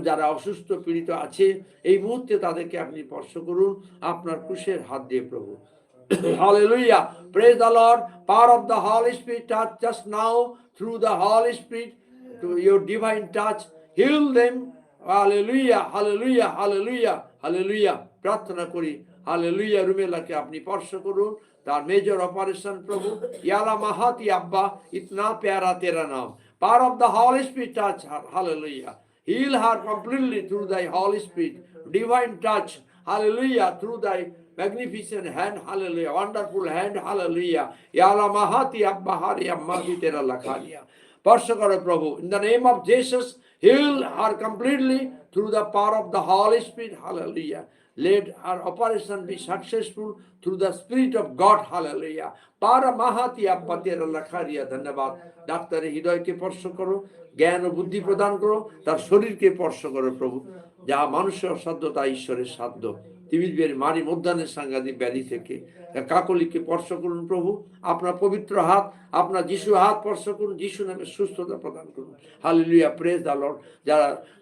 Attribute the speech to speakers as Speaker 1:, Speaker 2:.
Speaker 1: যারা অসুস্থ পীড়িত আছে এই মুহূর্তে তাদেরকে আপনি স্পর্শ করুন আপনার ক্রুশের হাত দিয়ে প্রভু। Hallelujah. Praise the Lord. Power of the Holy Spirit touch just now through the Holy Spirit to your divine touch. Heal them. Hallelujah. Hallelujah. Hallelujah. Hallelujah. প্রার্থনা করি হালেলুয়া রুমেলাকে আপনি স্পর্শ করুন তার মেজর অপারেশন প্রভু ইয়ালা মাহাতি আব্বা ইতনা প্যারা তেরা নাম power of the Holi spirit touch hallelujah heal her completely through thy Holy Spirit divine touch hallelujah through thy magnificent hand hallelujah wonderful hand hallelujah yala mahati abba hari amma tera lakhania স্পর্শ করো প্রভু in the name of Jesus heal her completely through the power of the Holy Spirit hallelujah let our operation be successful through the Spirit of God hallelujah para mahati abba tera lakhania ধন্যবাদ ডাক্তারের হৃদয়কে স্পর্শ করো জ্ঞান ও বুদ্ধি প্রদান করো তার শরীরকে স্পর্শ করো প্রভু যা মানুষের অসাধ্য তা ঈশ্বরের সাধ্য টিবির মারি মধ্যাহ্নের সাংঘাতিক ব্যাধি থেকে কাকলিকে স্পর্শ করুন প্রভু আপনার পবিত্র হাত আপনার যিশু হাত স্পর্শ করুন যিশু নামে সুস্থতা প্রদান করুন হালেলুয়া প্রেজ দ্য লর্ড যারা